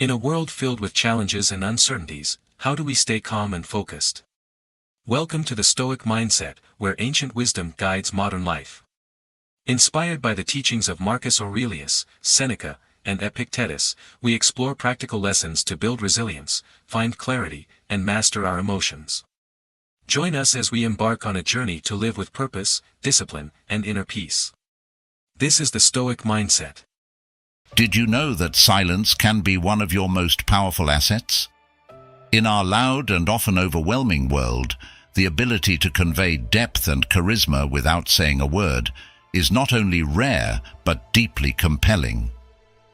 In a world filled with challenges and uncertainties, how do we stay calm and focused? Welcome to the Stoic mindset, where ancient wisdom guides modern life. Inspired by the teachings of Marcus Aurelius, Seneca, and Epictetus, we explore practical lessons to build resilience, find clarity, and master our emotions. Join us as we embark on a journey to live with purpose, discipline, and inner peace. This is the Stoic mindset. Did you know that silence can be one of your most powerful assets? In our loud and often overwhelming world, the ability to convey depth and charisma without saying a word is not only rare but deeply compelling.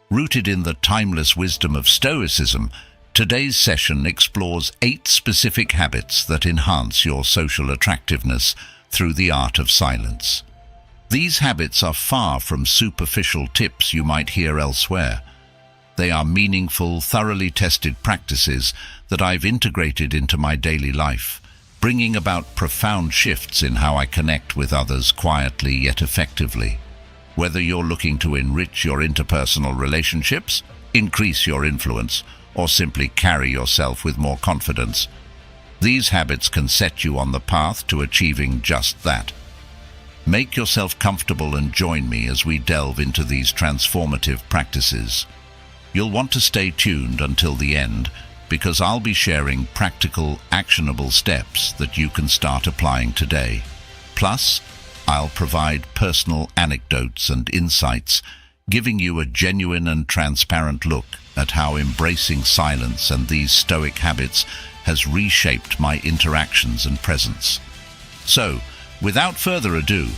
Rooted in the timeless wisdom of Stoicism, today's session explores 8 specific habits that enhance your social attractiveness through the art of silence. These habits are far from superficial tips you might hear elsewhere. They are meaningful, thoroughly tested practices that I've integrated into my daily life, bringing about profound shifts in how I connect with others quietly yet effectively. Whether you're looking to enrich your interpersonal relationships, increase your influence, or simply carry yourself with more confidence, these habits can set you on the path to achieving just that. Make yourself comfortable and join me as we delve into these transformative practices. You'll want to stay tuned until the end, because I'll be sharing practical, actionable steps that you can start applying today. Plus, I'll provide personal anecdotes and insights, giving you a genuine and transparent look at how embracing silence and these Stoic habits has reshaped my interactions and presence. So, without further ado,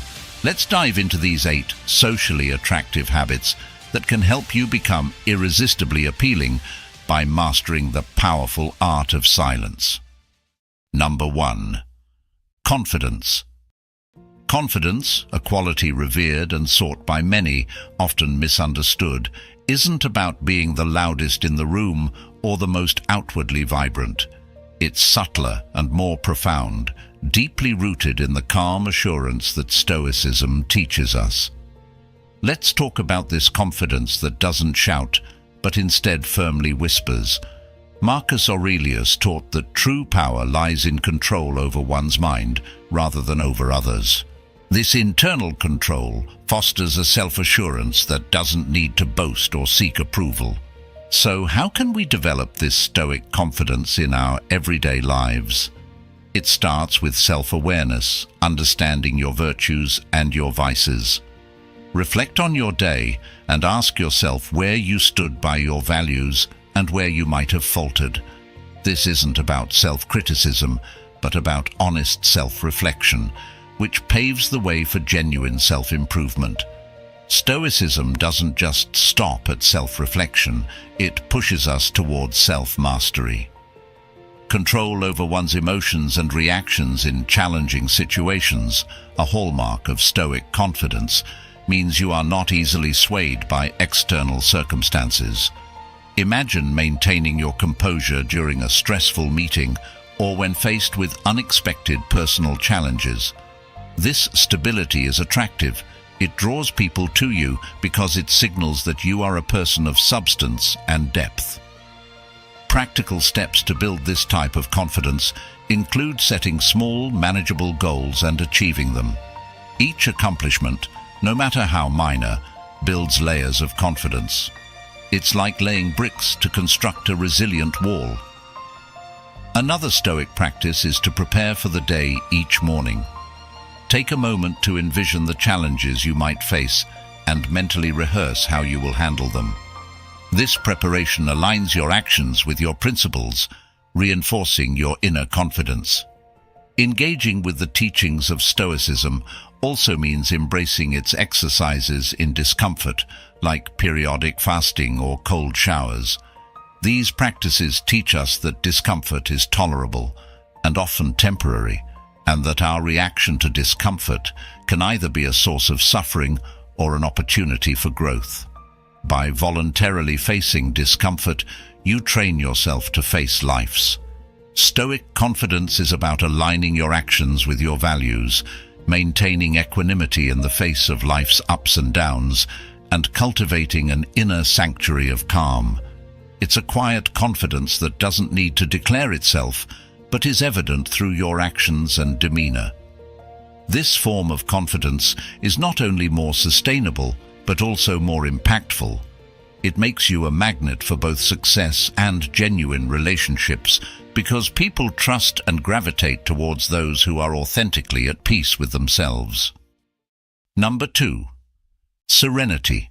let's dive into these 8 socially attractive habits that can help you become irresistibly appealing by mastering the powerful art of silence. Number 1. Confidence. Confidence, a quality revered and sought by many, often misunderstood, isn't about being the loudest in the room or the most outwardly vibrant. It's subtler and more profound, deeply rooted in the calm assurance that Stoicism teaches us. Let's talk about this confidence that doesn't shout, but instead firmly whispers. Marcus Aurelius taught that true power lies in control over one's mind rather than over others. This internal control fosters a self-assurance that doesn't need to boast or seek approval. So how can we develop this Stoic confidence in our everyday lives? It starts with self-awareness, understanding your virtues and your vices. Reflect on your day and ask yourself where you stood by your values and where you might have faltered. This isn't about self-criticism, but about honest self-reflection, which paves the way for genuine self-improvement. Stoicism doesn't just stop at self-reflection, it pushes us towards self-mastery. Control over one's emotions and reactions in challenging situations, a hallmark of Stoic confidence, means you are not easily swayed by external circumstances. Imagine maintaining your composure during a stressful meeting or when faced with unexpected personal challenges. This stability is attractive. It draws people to you because it signals that you are a person of substance and depth. Practical steps to build this type of confidence include setting small, manageable goals and achieving them. Each accomplishment, no matter how minor, builds layers of confidence. It's like laying bricks to construct a resilient wall. Another Stoic practice is to prepare for the day each morning. Take a moment to envision the challenges you might face and mentally rehearse how you will handle them. This preparation aligns your actions with your principles, reinforcing your inner confidence. Engaging with the teachings of Stoicism also means embracing its exercises in discomfort, like periodic fasting or cold showers. These practices teach us that discomfort is tolerable and often temporary, and that our reaction to discomfort can either be a source of suffering or an opportunity for growth. By voluntarily facing discomfort, you train yourself to face life's. Stoic confidence is about aligning your actions with your values, maintaining equanimity in the face of life's ups and downs, and cultivating an inner sanctuary of calm. It's a quiet confidence that doesn't need to declare itself, but is evident through your actions and demeanor. This form of confidence is not only more sustainable, but also more impactful. It makes you a magnet for both success and genuine relationships, because people trust and gravitate towards those who are authentically at peace with themselves. Number 2. Serenity.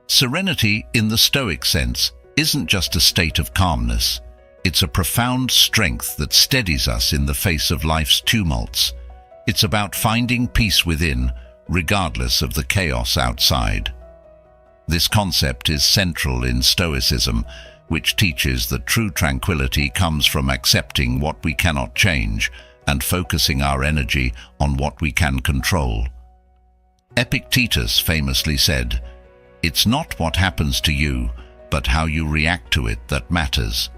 Serenity, in the Stoic sense, isn't just a state of calmness. It's a profound strength that steadies us in the face of life's tumults. It's about finding peace within, regardless of the chaos outside. This concept is central in Stoicism, which teaches that true tranquility comes from accepting what we cannot change and focusing our energy on what we can control. Epictetus famously said, "It's not what happens to you, but how you react to it that matters."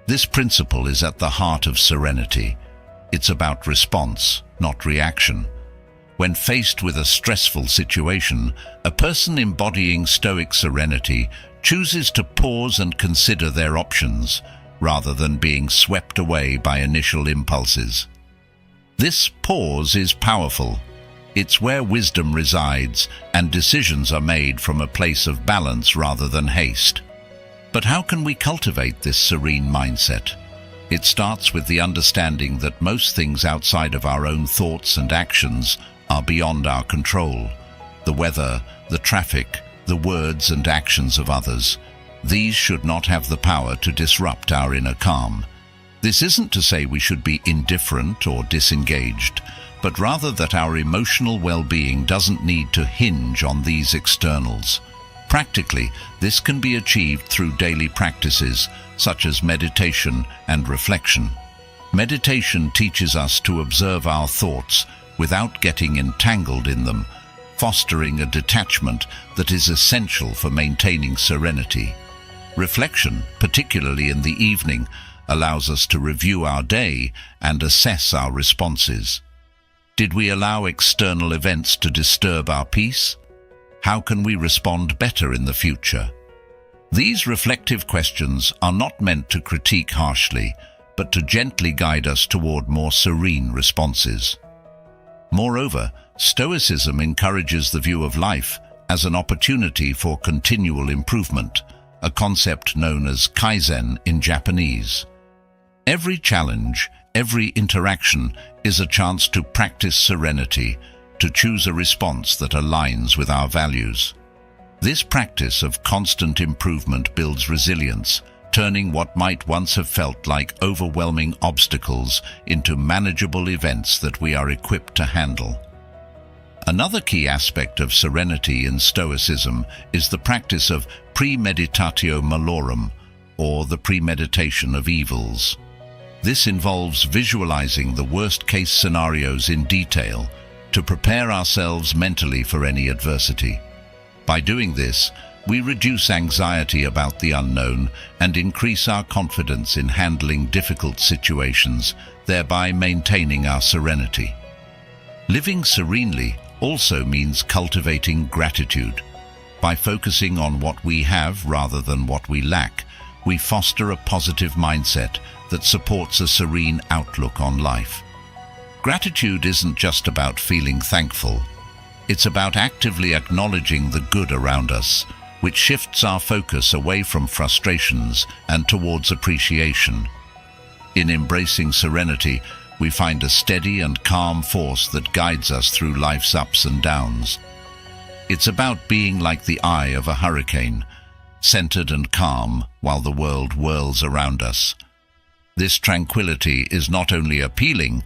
This principle is at the heart of serenity. It's about response, not reaction. When faced with a stressful situation, a person embodying Stoic serenity chooses to pause and consider their options, rather than being swept away by initial impulses. This pause is powerful. It's where wisdom resides, and decisions are made from a place of balance rather than haste. But how can we cultivate this serene mindset? It starts with the understanding that most things outside of our own thoughts and actions are beyond our control. The weather, the traffic, the words and actions of others. These should not have the power to disrupt our inner calm. This isn't to say we should be indifferent or disengaged, but rather that our emotional well-being doesn't need to hinge on these externals. Practically, this can be achieved through daily practices such as meditation and reflection. Meditation teaches us to observe our thoughts without getting entangled in them, fostering a detachment that is essential for maintaining serenity. Reflection, particularly in the evening, allows us to review our day and assess our responses. Did we allow external events to disturb our peace? How can we respond better in the future? These reflective questions are not meant to critique harshly, but to gently guide us toward more serene responses. Moreover, Stoicism encourages the view of life as an opportunity for continual improvement, a concept known as kaizen in Japanese. Every challenge, every interaction is a chance to practice serenity, to choose a response that aligns with our values. This practice of constant improvement builds resilience, turning what might once have felt like overwhelming obstacles into manageable events that we are equipped to handle. Another key aspect of serenity in Stoicism is the practice of premeditatio malorum, or the premeditation of evils. This involves visualizing the worst-case scenarios in detail to prepare ourselves mentally for any adversity. By doing this, we reduce anxiety about the unknown and increase our confidence in handling difficult situations, thereby maintaining our serenity. Living serenely also means cultivating gratitude. By focusing on what we have rather than what we lack, we foster a positive mindset that supports a serene outlook on life. Gratitude isn't just about feeling thankful. It's about actively acknowledging the good around us, which shifts our focus away from frustrations and towards appreciation. In embracing serenity, we find a steady and calm force that guides us through life's ups and downs. It's about being like the eye of a hurricane, centered and calm while the world whirls around us. This tranquility is not only appealing,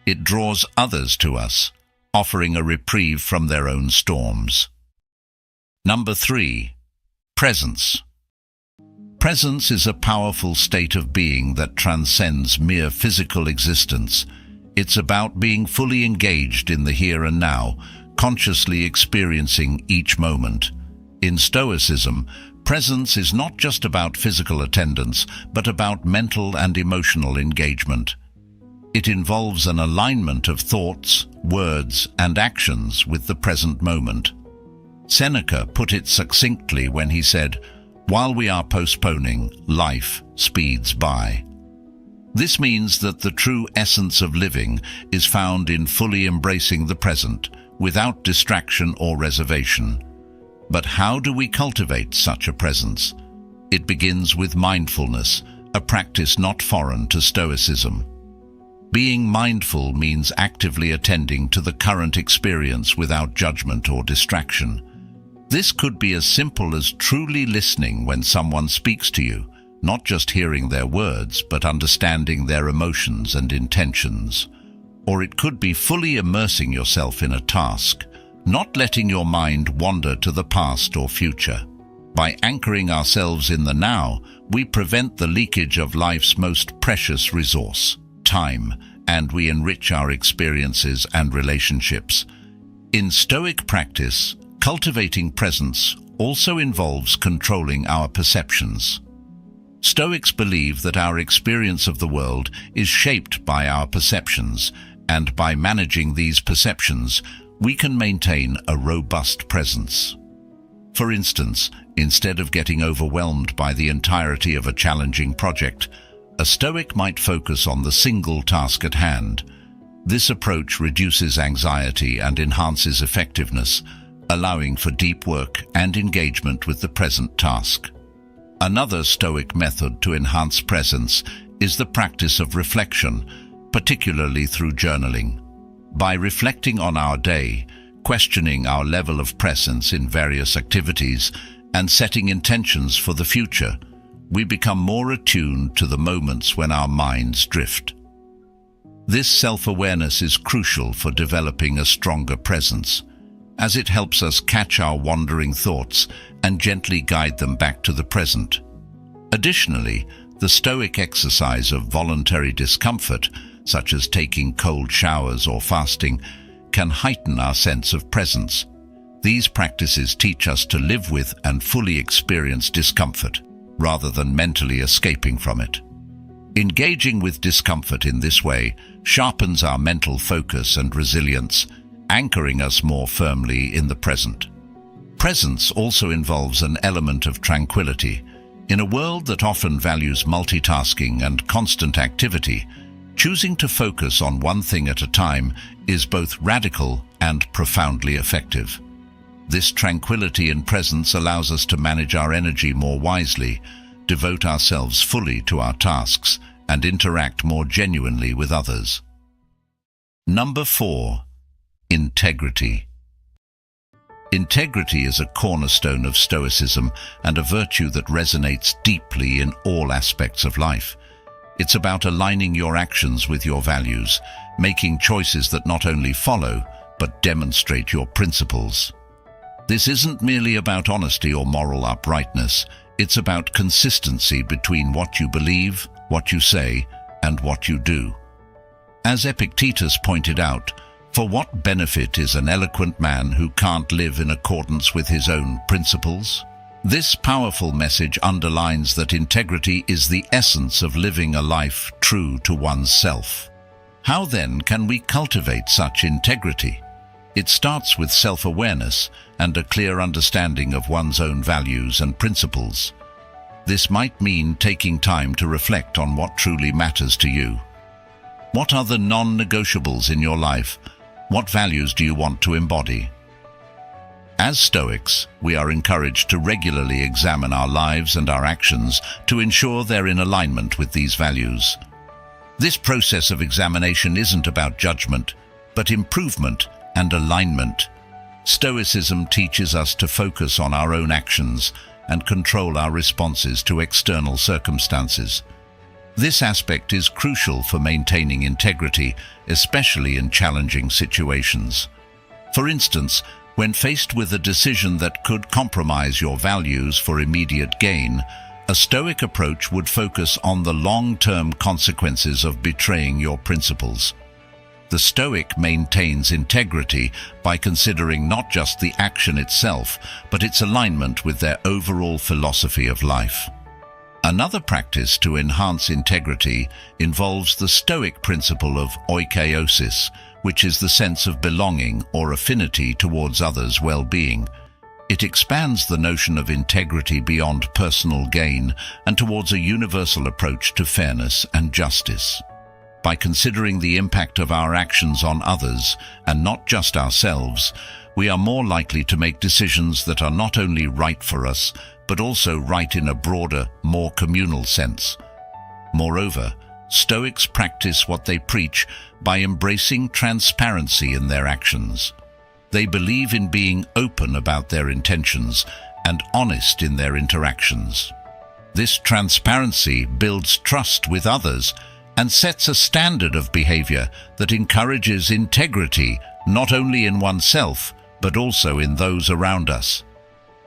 it draws others to us, offering a reprieve from their own storms. Number 3. Presence. Presence is a powerful state of being that transcends mere physical existence. It's about being fully engaged in the here and now, consciously experiencing each moment. In Stoicism, presence is not just about physical attendance, but about mental and emotional engagement. It involves an alignment of thoughts, words, and actions with the present moment. Seneca put it succinctly when he said, While we are postponing, life speeds by. This means that the true essence of living is found in fully embracing the present, without distraction or reservation. But how do we cultivate such a presence? It begins with mindfulness, a practice not foreign to Stoicism. Being mindful means actively attending to the current experience without judgment or distraction. This could be as simple as truly listening when someone speaks to you, not just hearing their words, but understanding their emotions and intentions. Or it could be fully immersing yourself in a task, not letting your mind wander to the past or future. By anchoring ourselves in the now, we prevent the leakage of life's most precious resource, time, and we enrich our experiences and relationships. In Stoic practice, cultivating presence also involves controlling our perceptions. Stoics believe that our experience of the world is shaped by our perceptions, and by managing these perceptions, we can maintain a robust presence. For instance, instead of getting overwhelmed by the entirety of a challenging project, a Stoic might focus on the single task at hand. This approach reduces anxiety and enhances effectiveness, allowing for deep work and engagement with the present task. Another Stoic method to enhance presence is the practice of reflection, particularly through journaling. By reflecting on our day, questioning our level of presence in various activities, and setting intentions for the future, we become more attuned to the moments when our minds drift. This self-awareness is crucial for developing a stronger presence, as it helps us catch our wandering thoughts and gently guide them back to the present. Additionally, the Stoic exercise of voluntary discomfort, such as taking cold showers or fasting, can heighten our sense of presence. These practices teach us to live with and fully experience discomfort, rather than mentally escaping from it. Engaging with discomfort in this way sharpens our mental focus and resilience, anchoring us more firmly in the present. Presence also involves an element of tranquility. In a world that often values multitasking and constant activity, choosing to focus on one thing at a time is both radical and profoundly effective. This tranquility and presence allows us to manage our energy more wisely, devote ourselves fully to our tasks, and interact more genuinely with others. Number 4. Integrity. Integrity is a cornerstone of Stoicism and a virtue that resonates deeply in all aspects of life. It's about aligning your actions with your values, making choices that not only follow, but demonstrate your principles. This isn't merely about honesty or moral uprightness, it's about consistency between what you believe, what you say, and what you do. As Epictetus pointed out, for what benefit is an eloquent man who can't live in accordance with his own principles? This powerful message underlines that integrity is the essence of living a life true to oneself. How then can we cultivate such integrity? It starts with self-awareness and a clear understanding of one's own values and principles. This might mean taking time to reflect on what truly matters to you. What are the non-negotiables in your life? What values do you want to embody? As Stoics, we are encouraged to regularly examine our lives and our actions to ensure they're in alignment with these values. This process of examination isn't about judgment, but improvement and alignment. Stoicism teaches us to focus on our own actions and control our responses to external circumstances. This aspect is crucial for maintaining integrity, especially in challenging situations. For instance, when faced with a decision that could compromise your values for immediate gain, a Stoic approach would focus on the long-term consequences of betraying your principles. The Stoic maintains integrity by considering not just the action itself, but its alignment with their overall philosophy of life. Another practice to enhance integrity involves the Stoic principle of oikeiosis, which is the sense of belonging or affinity towards others' well-being. It expands the notion of integrity beyond personal gain and towards a universal approach to fairness and justice. By considering the impact of our actions on others, and not just ourselves, we are more likely to make decisions that are not only right for us, but also right in a broader, more communal sense. Moreover, Stoics practice what they preach by embracing transparency in their actions. They believe in being open about their intentions and honest in their interactions. This transparency builds trust with others and sets a standard of behavior that encourages integrity not only in oneself, but also in those around us.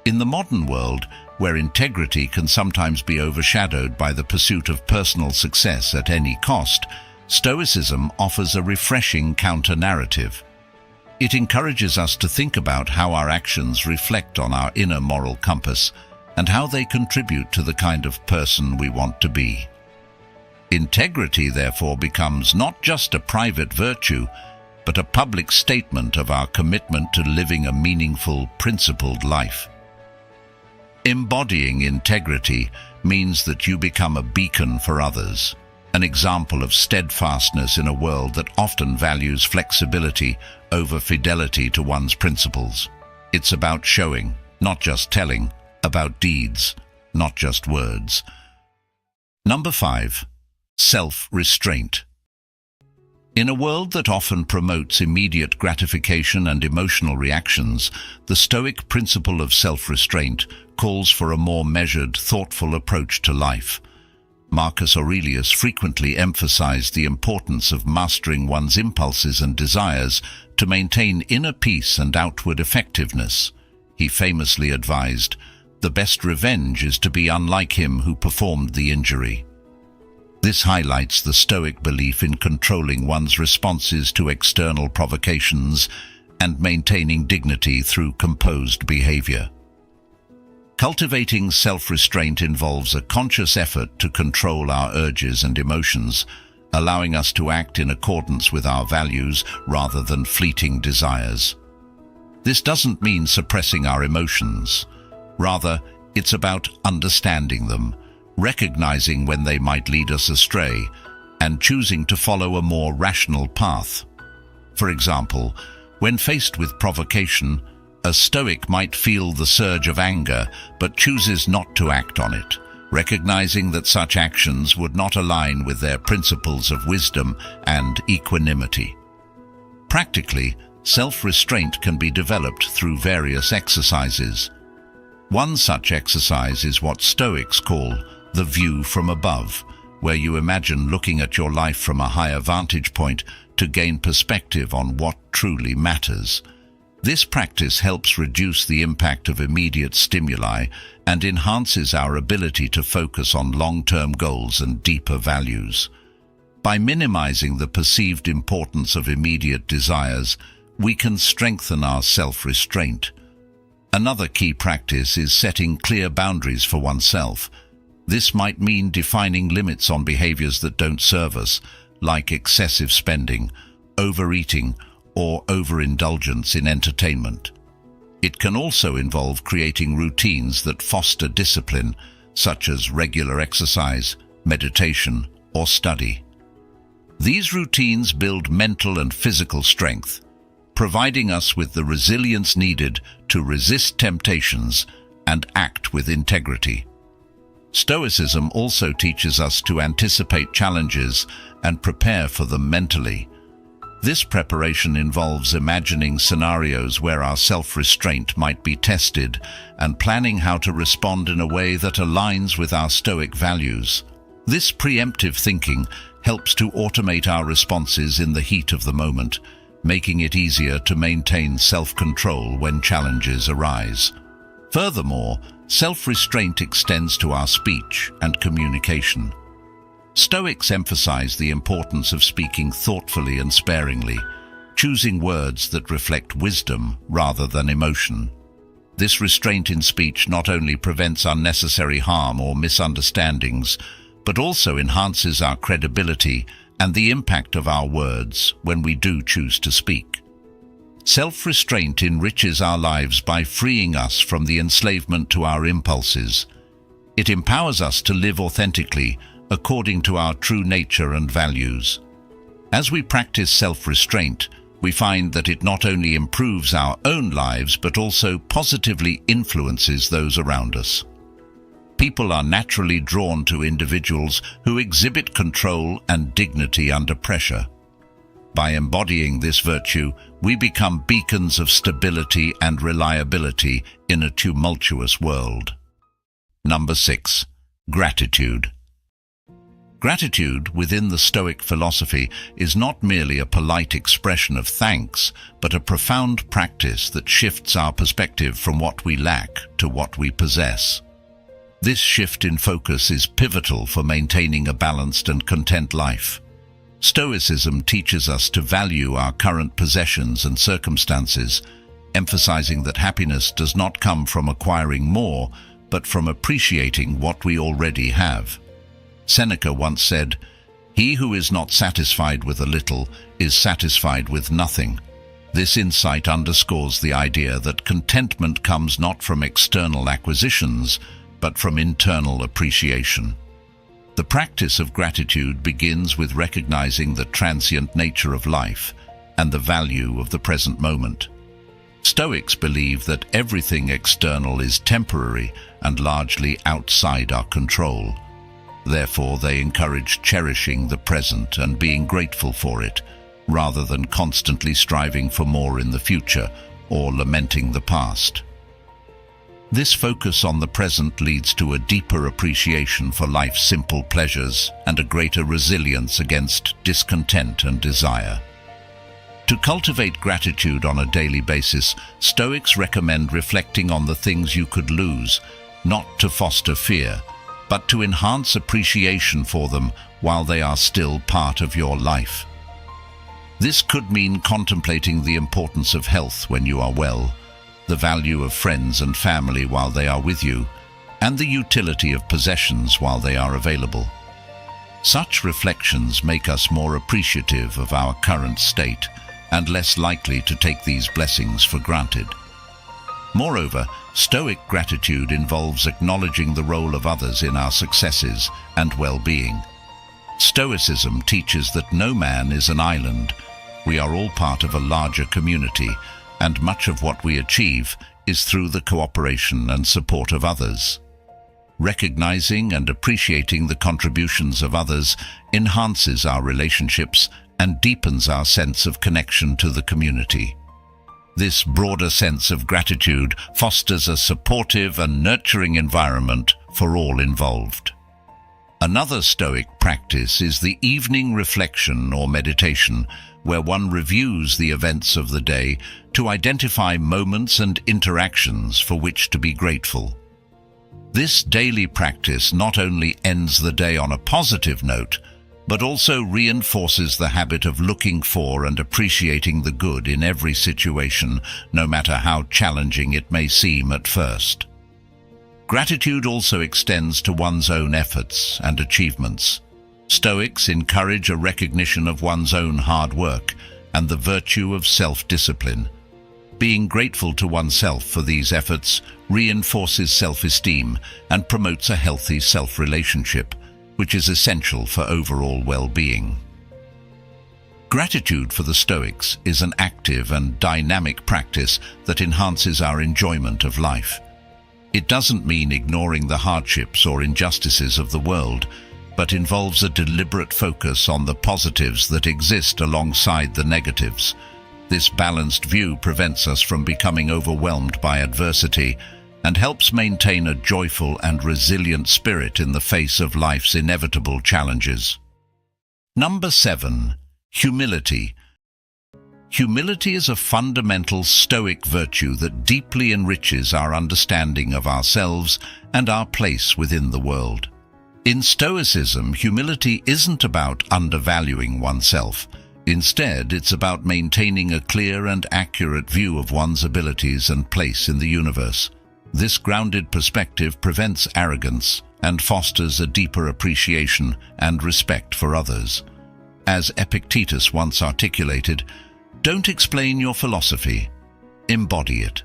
In the modern world, where integrity can sometimes be overshadowed by the pursuit of personal success at any cost, Stoicism offers a refreshing counter-narrative. It encourages us to think about how our actions reflect on our inner moral compass and how they contribute to the kind of person we want to be. Integrity, therefore, becomes not just a private virtue, but a public statement of our commitment to living a meaningful, principled life. Embodying integrity means that you become a beacon for others, an example of steadfastness in a world that often values flexibility over fidelity to one's principles. It's about showing, not just telling, about deeds, not just words. Number 5. Self-restraint. In a world that often promotes immediate gratification and emotional reactions, the Stoic principle of self-restraint calls for a more measured, thoughtful approach to life. Marcus Aurelius frequently emphasized the importance of mastering one's impulses and desires to maintain inner peace and outward effectiveness. He famously advised, "The best revenge is to be unlike him who performed the injury." This highlights the Stoic belief in controlling one's responses to external provocations and maintaining dignity through composed behavior. Cultivating self-restraint involves a conscious effort to control our urges and emotions, allowing us to act in accordance with our values rather than fleeting desires. This doesn't mean suppressing our emotions. Rather, it's about understanding them, recognizing when they might lead us astray, and choosing to follow a more rational path. For example, when faced with provocation, a Stoic might feel the surge of anger but chooses not to act on it, recognizing that such actions would not align with their principles of wisdom and equanimity. Practically, self-restraint can be developed through various exercises. One such exercise is what Stoics call the view from above, where you imagine looking at your life from a higher vantage point to gain perspective on what truly matters. This practice helps reduce the impact of immediate stimuli and enhances our ability to focus on long-term goals and deeper values. By minimizing the perceived importance of immediate desires, we can strengthen our self-restraint. Another key practice is setting clear boundaries for oneself. This might mean defining limits on behaviors that don't serve us, like excessive spending, overeating, or overindulgence in entertainment. It can also involve creating routines that foster discipline, such as regular exercise, meditation, or study. These routines build mental and physical strength, providing us with the resilience needed to resist temptations and act with integrity. Stoicism also teaches us to anticipate challenges and prepare for them mentally. This preparation involves imagining scenarios where our self-restraint might be tested and planning how to respond in a way that aligns with our Stoic values. This preemptive thinking helps to automate our responses in the heat of the moment, making it easier to maintain self-control when challenges arise. Furthermore, self-restraint extends to our speech and communication. Stoics emphasize the importance of speaking thoughtfully and sparingly, choosing words that reflect wisdom rather than emotion. This restraint in speech not only prevents unnecessary harm or misunderstandings, but also enhances our credibility and the impact of our words when we do choose to speak. Self-restraint enriches our lives by freeing us from the enslavement to our impulses. It empowers us to live authentically, according to our true nature and values. As we practice self-restraint, we find that it not only improves our own lives but also positively influences those around us. People are naturally drawn to individuals who exhibit control and dignity under pressure. By embodying this virtue, we become beacons of stability and reliability in a tumultuous world. Number 6. Gratitude. Gratitude within the Stoic philosophy is not merely a polite expression of thanks, but a profound practice that shifts our perspective from what we lack to what we possess. This shift in focus is pivotal for maintaining a balanced and content life. Stoicism teaches us to value our current possessions and circumstances, emphasizing that happiness does not come from acquiring more, but from appreciating what we already have. Seneca once said, "He who is not satisfied with a little is satisfied with nothing." This insight underscores the idea that contentment comes not from external acquisitions, but from internal appreciation. The practice of gratitude begins with recognizing the transient nature of life and the value of the present moment. Stoics believe that everything external is temporary and largely outside our control. Therefore, they encourage cherishing the present and being grateful for it, rather than constantly striving for more in the future or lamenting the past. This focus on the present leads to a deeper appreciation for life's simple pleasures and a greater resilience against discontent and desire. To cultivate gratitude on a daily basis, Stoics recommend reflecting on the things you could lose, not to foster fear, but to enhance appreciation for them while they are still part of your life. This could mean contemplating the importance of health when you are well, the value of friends and family while they are with you, and the utility of possessions while they are available. Such reflections make us more appreciative of our current state and less likely to take these blessings for granted. Moreover, Stoic gratitude involves acknowledging the role of others in our successes and well-being. Stoicism teaches that no man is an island. We are all part of a larger community, and much of what we achieve is through the cooperation and support of others. Recognizing and appreciating the contributions of others enhances our relationships and deepens our sense of connection to the community. This broader sense of gratitude fosters a supportive and nurturing environment for all involved. Another Stoic practice is the evening reflection or meditation, where one reviews the events of the day to identify moments and interactions for which to be grateful. This daily practice not only ends the day on a positive note, but also reinforces the habit of looking for and appreciating the good in every situation, no matter how challenging it may seem at first. Gratitude also extends to one's own efforts and achievements. Stoics encourage a recognition of one's own hard work and the virtue of self-discipline. Being grateful to oneself for these efforts reinforces self-esteem and promotes a healthy self-relationship, which is essential for overall well-being. Gratitude for the Stoics is an active and dynamic practice that enhances our enjoyment of life. It doesn't mean ignoring the hardships or injustices of the world, but involves a deliberate focus on the positives that exist alongside the negatives. This balanced view prevents us from becoming overwhelmed by adversity and helps maintain a joyful and resilient spirit in the face of life's inevitable challenges. Number 7. Humility. Humility is a fundamental Stoic virtue that deeply enriches our understanding of ourselves and our place within the world. In Stoicism, humility isn't about undervaluing oneself. Instead, it's about maintaining a clear and accurate view of one's abilities and place in the universe. This grounded perspective prevents arrogance and fosters a deeper appreciation and respect for others. As Epictetus once articulated, Don't explain your philosophy, embody it.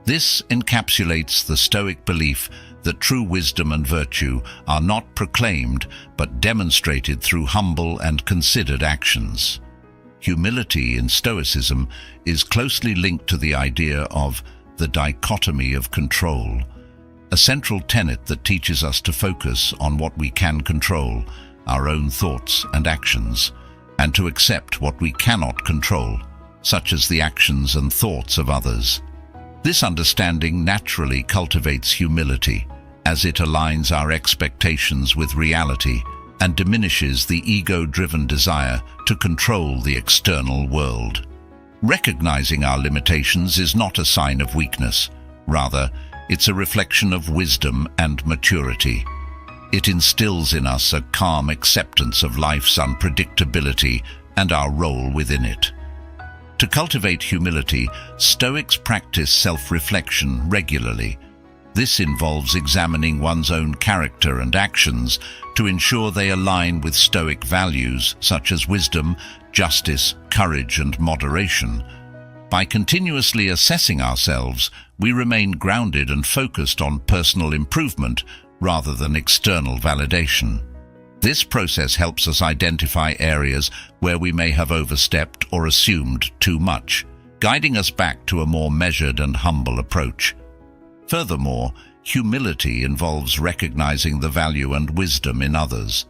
This encapsulates the Stoic belief that true wisdom and virtue are not proclaimed but demonstrated through humble and considered actions. Humility in Stoicism is closely linked to the idea of the dichotomy of control, a central tenet that teaches us to focus on what we can control, our own thoughts and actions, and to accept what we cannot control, such as the actions and thoughts of others. This understanding naturally cultivates humility, as it aligns our expectations with reality and diminishes the ego-driven desire to control the external world. Recognizing our limitations is not a sign of weakness. Rather, it's a reflection of wisdom and maturity. It instills in us a calm acceptance of life's unpredictability and our role within it. To cultivate humility, Stoics practice self-reflection regularly. This involves examining one's own character and actions to ensure they align with Stoic values such as wisdom, justice, courage, and moderation. By continuously assessing ourselves, we remain grounded and focused on personal improvement rather than external validation. This process helps us identify areas where we may have overstepped or assumed too much, guiding us back to a more measured and humble approach. Furthermore, humility involves recognizing the value and wisdom in others.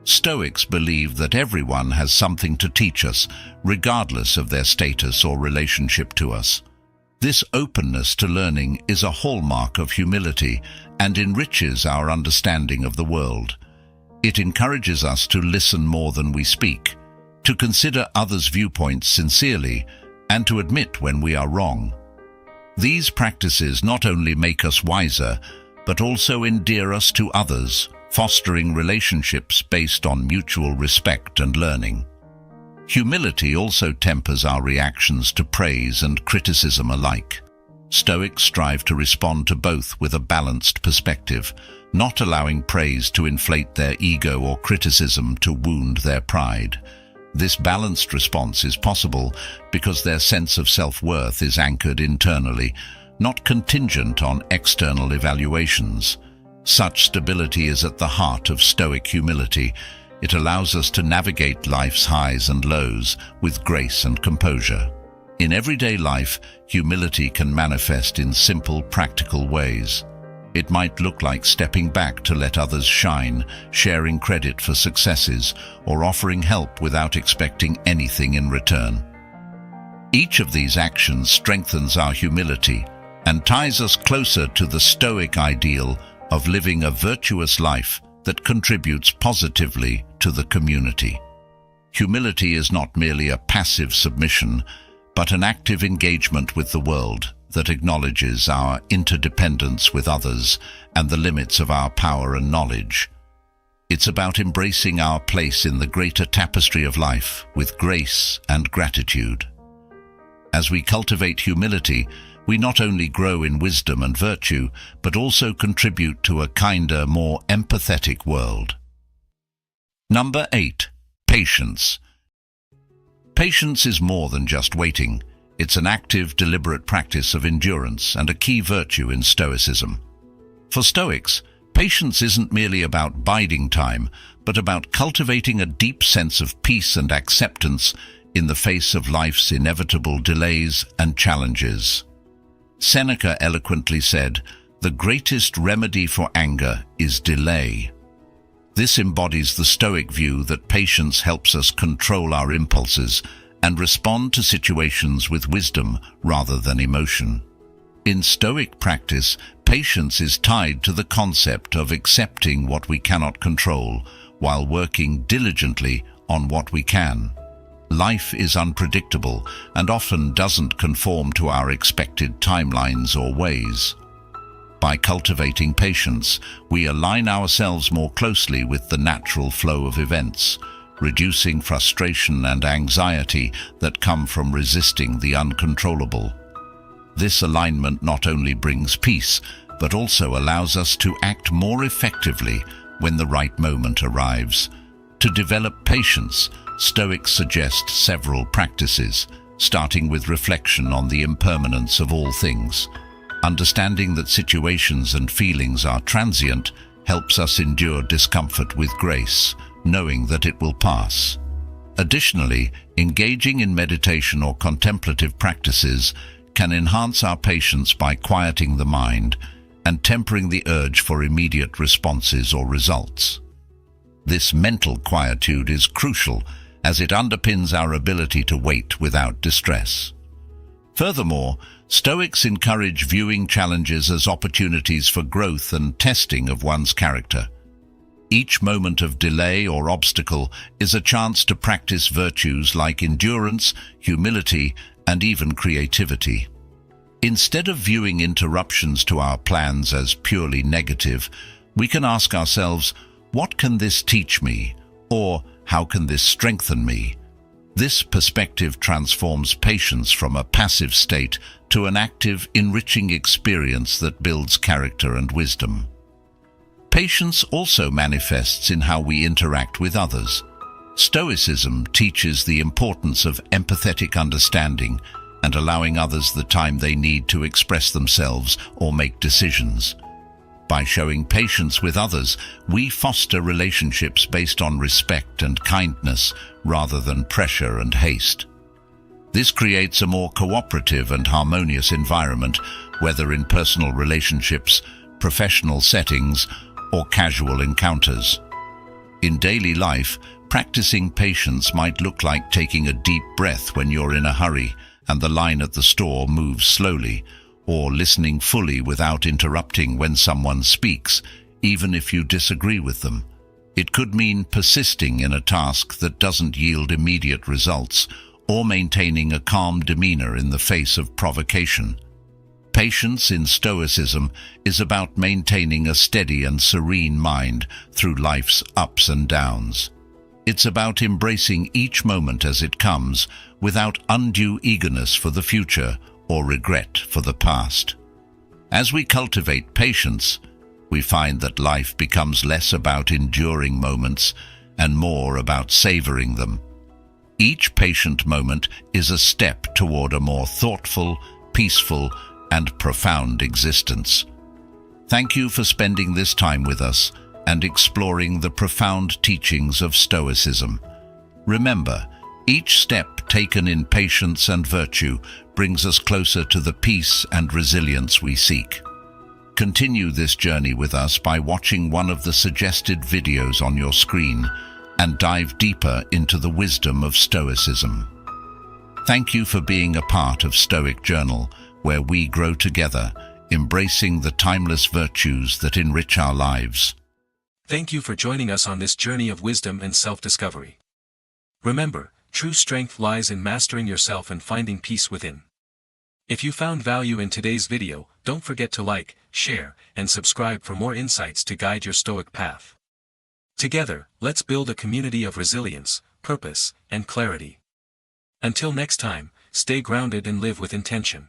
Stoics believe that everyone has something to teach us, regardless of their status or relationship to us. This openness to learning is a hallmark of humility and enriches our understanding of the world. It encourages us to listen more than we speak, to consider others' viewpoints sincerely, and to admit when we are wrong. These practices not only make us wiser, but also endear us to others, fostering relationships based on mutual respect and learning. Humility also tempers our reactions to praise and criticism alike. Stoics strive to respond to both with a balanced perspective, not allowing praise to inflate their ego or criticism to wound their pride. This balanced response is possible because their sense of self-worth is anchored internally, not contingent on external evaluations. Such stability is at the heart of Stoic humility. It allows us to navigate life's highs and lows with grace and composure. In everyday life, humility can manifest in simple, practical ways. It might look like stepping back to let others shine, sharing credit for successes, or offering help without expecting anything in return. Each of these actions strengthens our humility and ties us closer to the Stoic ideal of living a virtuous life that contributes positively to the community. Humility is not merely a passive submission, but an active engagement with the world that acknowledges our interdependence with others and the limits of our power and knowledge. It's about embracing our place in the greater tapestry of life with grace and gratitude. As we cultivate humility, we not only grow in wisdom and virtue, but also contribute to a kinder, more empathetic world. Number 8. Patience. Patience is more than just waiting. It's an active, deliberate practice of endurance and a key virtue in Stoicism. For Stoics, patience isn't merely about biding time, but about cultivating a deep sense of peace and acceptance in the face of life's inevitable delays and challenges. Seneca eloquently said, "The greatest remedy for anger is delay." This embodies the Stoic view that patience helps us control our impulses and respond to situations with wisdom rather than emotion. In Stoic practice, patience is tied to the concept of accepting what we cannot control while working diligently on what we can. Life is unpredictable and often doesn't conform to our expected timelines or ways. By cultivating patience, we align ourselves more closely with the natural flow of events, reducing frustration and anxiety that come from resisting the uncontrollable. This alignment not only brings peace, but also allows us to act more effectively when the right moment arrives, To develop patience, Stoics suggest several practices, starting with reflection on the impermanence of all things. Understanding that situations and feelings are transient helps us endure discomfort with grace, knowing that it will pass. Additionally, engaging in meditation or contemplative practices can enhance our patience by quieting the mind and tempering the urge for immediate responses or results. This mental quietude is crucial as it underpins our ability to wait without distress. Furthermore, Stoics encourage viewing challenges as opportunities for growth and testing of one's character. Each moment of delay or obstacle is a chance to practice virtues like endurance, humility, and even creativity. Instead of viewing interruptions to our plans as purely negative, we can ask ourselves, what can this teach me? Or how can this strengthen me? This perspective transforms patience from a passive state to an active, enriching experience that builds character and wisdom. Patience also manifests in how we interact with others. Stoicism teaches the importance of empathetic understanding and allowing others the time they need to express themselves or make decisions. By showing patience with others, we foster relationships based on respect and kindness rather than pressure and haste. This creates a more cooperative and harmonious environment, whether in personal relationships, professional settings, or casual encounters. In daily life, practicing patience might look like taking a deep breath when you're in a hurry and the line at the store moves slowly, or listening fully without interrupting when someone speaks, even if you disagree with them. It could mean persisting in a task that doesn't yield immediate results, or maintaining a calm demeanor in the face of provocation. Patience in Stoicism is about maintaining a steady and serene mind through life's ups and downs. It's about embracing each moment as it comes, without undue eagerness for the future or regret for the past. As we cultivate patience, we find that life becomes less about enduring moments and more about savoring them. Each patient moment is a step toward a more thoughtful, peaceful, and profound existence. Thank you for spending this time with us and exploring the profound teachings of Stoicism. Remember, each step taken in patience and virtue brings us closer to the peace and resilience we seek. Continue this journey with us by watching one of the suggested videos on your screen and dive deeper into the wisdom of Stoicism. Thank you for being a part of Stoic Journal, where we grow together, embracing the timeless virtues that enrich our lives. Thank you for joining us on this journey of wisdom and self-discovery. Remember, true strength lies in mastering yourself and finding peace within. If you found value in today's video, don't forget to like, share, and subscribe for more insights to guide your Stoic path. Together, let's build a community of resilience, purpose, and clarity. Until next time, stay grounded and live with intention.